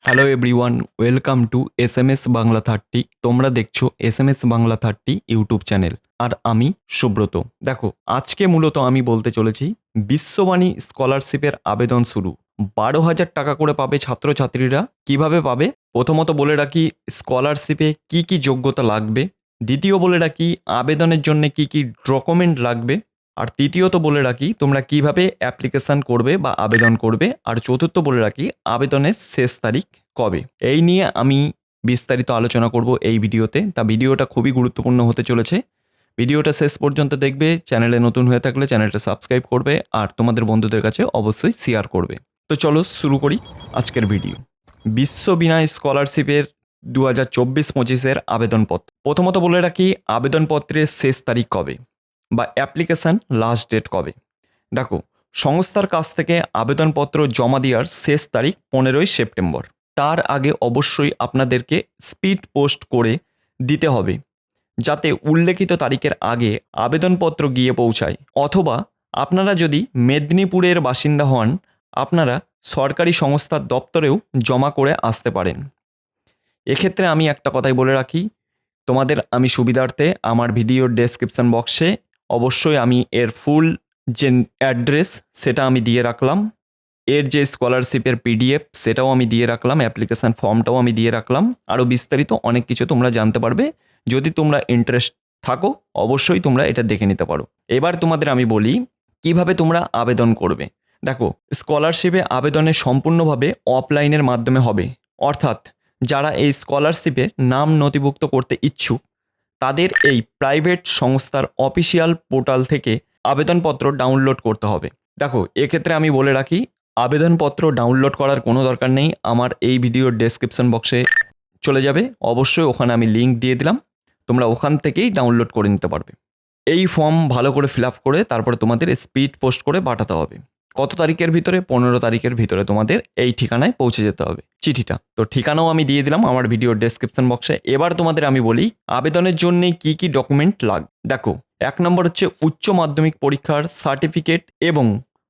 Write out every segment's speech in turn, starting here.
Hello everyone, welcome to S Bangla 30। তোমরা দেখছো S Bangla 30 YouTube channel. আর আমি সুব্রত। দেখো, আজকে মূলত আমি বলতে চলেছি বিশ্ববাণী স্কলারশিপের আবেদন শুরু। 12,000 টাকা করে পাবে ছাত্রছাত্রীরা। কিভাবে পাবে? প্রথমত বলে রাখি স্কলারশিপে কি কি যোগ্যতা লাগবে। দ্বিতীয় বলে রাখি আবেদনের জন্য কি কি ডকুমেন্ট লাগবে। আর তৃতীয়ত বলে রাখি তোমরা কিভাবে অ্যাপ্লিকেশান করবে বা আবেদন করবে। আর চতুর্থ বলে রাখি আবেদনের শেষ তারিখ কবে। এই নিয়ে আমি বিস্তারিত আলোচনা করব এই ভিডিওতে। তা ভিডিওটা খুবই গুরুত্বপূর্ণ হতে চলেছে। ভিডিওটা শেষ পর্যন্ত দেখবে। চ্যানেলে নতুন হয়ে থাকলে চ্যানেলটা সাবস্ক্রাইব করবে আর তোমাদের বন্ধুদের কাছে অবশ্যই শেয়ার করবে। তো চলো শুরু করি আজকের ভিডিও। বিশ্ববিনা স্কলারশিপের 2024-25 আবেদনপত্র। প্রথমত বলে রাখি আবেদনপত্রের শেষ তারিখ কবে বা অ্যাপ্লিকেশান লাস্ট ডেট কবে। দেখো, সংস্থার কাছ থেকে আবেদনপত্র জমা দেওয়ার শেষ তারিখ 15ই সেপ্টেম্বর। তার আগে অবশ্যই আপনাদেরকে স্পিড পোস্ট করে দিতে হবে, যাতে উল্লেখিত তারিখের আগে আবেদনপত্র গিয়ে পৌঁছায়। অথবা আপনারা যদি মেদিনীপুরের বাসিন্দা হন, আপনারা সরকারি সংস্থার দপ্তরেও জমা করে আসতে পারেন। এক্ষেত্রে আমি একটা কথাই বলে রাখি, তোমাদের আমি সুবিধার্থে আমার ভিডিওর ডেসক্রিপশন বক্সে অবশ্যই আমি এর ফুল যে অ্যাড্রেস সেটা আমি দিয়ে রাখলাম। এর যে স্কলারশিপের পিডিএফ সেটাও আমি দিয়ে রাখলাম, অ্যাপ্লিকেশান ফর্মটাও আমি দিয়ে রাখলাম। আরও বিস্তারিত অনেক কিছু তোমরা জানতে পারবে। যদি তোমরা ইন্টারেস্ট থাকো অবশ্যই তোমরা এটা দেখে নিতে পারো। এবার তোমাদের আমি বলি কিভাবে তোমরা আবেদন করবে। দেখো, স্কলারশিপে আবেদনের সম্পূর্ণভাবে অফলাইনের মাধ্যমে হবে। অর্থাৎ যারা এই স্কলারশিপে নাম নথিভুক্ত করতে ইচ্ছুক তাদের এই প্রাইভেট সংস্থার অফিসিয়াল পোর্টাল থেকে আবেদনপত্র ডাউনলোড করতে হবে। দেখো, এক্ষেত্রে আমি বলে রাখি আবেদনপত্র ডাউনলোড করার কোনো দরকার নেই। আমার এই ভিডিওর ডেসক্রিপশন বক্সে চলে যাবে, অবশ্যই ওখানে আমি লিঙ্ক দিয়ে দিলাম, তোমরা ওখান থেকেই ডাউনলোড করে নিতে পারবে। এই ফর্ম ভালো করে ফিল আপ করে তারপরে তোমাদের স্পিড পোস্ট করে পাঠাতে হবে। কত তারিখের ভিতরে? 15 তারিখের ভিতরে তোমাদের এই ঠিকানায় পৌঁছে যেতে হবে চিঠিটা। তো ঠিকানাও আমি দিয়ে দিলাম আমার ভিডিওর ডেসক্রিপশন বক্সে। এবার তোমাদের আমি বলি আবেদনের জন্য কি কি ডকুমেন্ট লাগবে। দেখো, 1 নম্বর হচ্ছে উচ্চ মাধ্যমিক পরীক্ষার সার্টিফিকেট এবং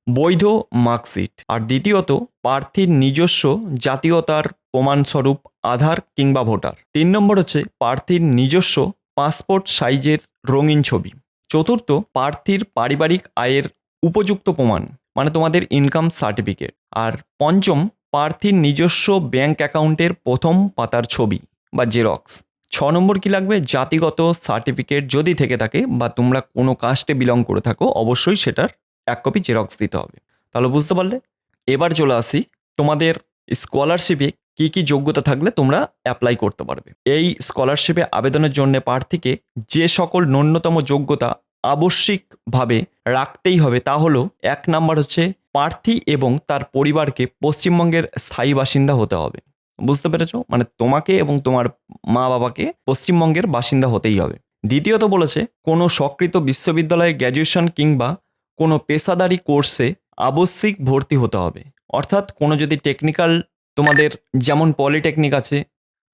বৈধ মার্কশিট। আর দ্বিতীয়ত প্রার্থীর নিজস্ব জাতীয়তার প্রমাণস্বরূপ আধার কিংবা ভোটার। 3 নম্বর হচ্ছে প্রার্থীর নিজস্ব পাসপোর্ট সাইজের রঙিন ছবি। চতুর্থ, প্রার্থীর পারিবারিক আয়ের উপযুক্ত প্রমাণ, মানে তোমাদের ইনকাম সার্টিফিকেট। আর পঞ্চম, প্রার্থীর নিজস্ব ব্যাংক অ্যাকাউন্টের প্রথম পাতার ছবি বা জেরক্স। 6 নম্বর কি লাগবে? জাতিগত সার্টিফিকেট যদি থেকে থাকে বা তোমরা কোনো কাস্টে বিলং করে থাকো অবশ্যই সেটার 1 কপি জেরক্স দিতে হবে। তাহলে বুঝতে পারলে। এবার চলে আসি তোমাদের স্কলারশিপে কি কি যোগ্যতা থাকলে তোমরা অ্যাপ্লাই করতে পারবে। এই স্কলারশিপে আবেদনের জন্য প্রার্থীকে যে সকল ন্যূনতম যোগ্যতা আবশ্যিকভাবে রাখতেই হবে তা হলো 1 নাম্বার হচ্ছে প্রার্থী এবং তার পরিবারকে পশ্চিমবঙ্গের স্থায়ী বাসিন্দা হতে হবে। বুঝতে পেরেছো? মানে তোমাকে এবং তোমার মা বাবাকে পশ্চিমবঙ্গের বাসিন্দা হতেই হবে। দ্বিতীয়ত বলেছে কোনো স্বীকৃত বিশ্ববিদ্যালয়ে গ্র্যাজুয়েশন কিংবা কোনো পেশাদারি কোর্সে আবশ্যিক ভর্তি হতে হবে। অর্থাৎ কোনো যদি টেকনিক্যাল তোমাদের যেমন পলিটেকনিক আছে,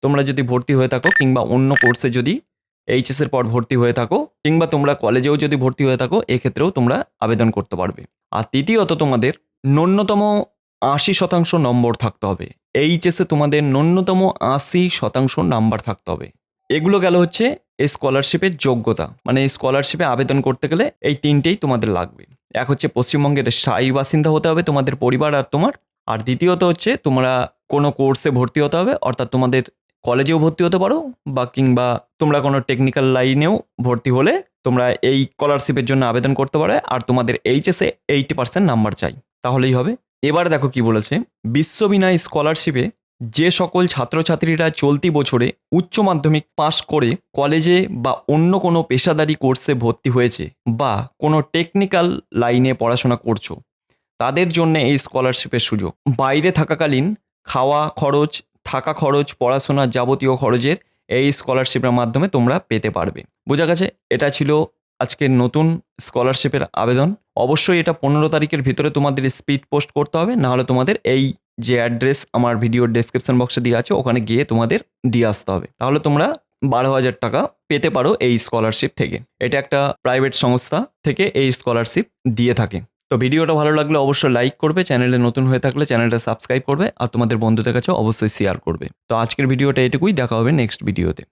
তোমরা যদি ভর্তি হয়ে থাকো কিংবা অন্য কোর্সে যদি এইচএসের পর ভর্তি হয়ে থাকো কিংবা তোমরা কলেজেও যদি ভর্তি হয়ে থাকো এক্ষেত্রেও তোমরা আবেদন করতে পারবে। আর তৃতীয়ত তোমাদের ন্যূনতম 80% নম্বর থাকতে হবে। এইচএসে তোমাদের ন্যূনতম 80% নাম্বার থাকতে হবে। এগুলো গেল হচ্ছে এই স্কলারশিপের যোগ্যতা, মানে এই স্কলারশিপে আবেদন করতে গেলে এই তিনটেই তোমাদের লাগবে। এক হচ্ছে পশ্চিমবঙ্গের স্থায়ী বাসিন্দা হতে হবে তোমাদের পরিবার আর তোমার। আর দ্বিতীয়ত হচ্ছে তোমরা কোনো কোর্সে ভর্তি হতে হবে, অর্থাৎ তোমাদের কলেজেও ভর্তি হতে পারো বা কিংবা তোমরা কোনো টেকনিক্যাল লাইনেও ভর্তি হলে তোমরা এই স্কলারশিপের জন্য আবেদন করতে পারো। আর তোমাদের এইচএসে 80% নাম্বার চাই, তাহলেই হবে। এবার দেখো কি বলেছে, বিশ্ববিনা স্কলারশিপে যে সকল ছাত্রছাত্রীরা চলতি বছরে উচ্চ মাধ্যমিক পাশ করে কলেজে বা অন্য কোনো পেশাদারি কোর্সে ভর্তি হয়েছে বা কোনো টেকনিক্যাল লাইনে পড়াশোনা করছো তাদের জন্য এই স্কলারশিপের সুযোগ। বাইরে থাকাকালীন খাওয়া খরচ, থাকা খরচ, পড়াশোনার যাবতীয় খরচের এই স্কলারশিপের মাধ্যমে তোমরা পেতে পারবে। বোঝা গেছে? এটা ছিল আজকের নতুন স্কলারশিপের আবেদন। অবশ্যই এটা 15 তারিখের ভিতরে তোমাদের স্পিড পোস্ট করতে হবে, নাহলে তোমাদের এই যে অ্যাড্রেস আমার ভিডিওর ডেসক্রিপশন বক্সে দেওয়া আছে ওখানে গিয়ে তোমাদের দিয়ে আসতে হবে। তাহলে তোমরা 12,000 টাকা পেতে পারো এই স্কলারশিপ থেকে। এটা একটা প্রাইভেট সংস্থা থেকে এই স্কলারশিপ দিয়ে থাকে। তো তো ভিডিওটা ভালো লাগলে অবশ্যই লাইক করবে, চ্যানেলে নতুন হয়ে থাকলে চ্যানেলটা সাবস্ক্রাইব করবে আর তোমাদের বন্ধুদের কাছে অবশ্যই শেয়ার করবে। তো আজকের ভিডিওটা এটুকুই, দেখা হবে নেক্সট ভিডিওতে।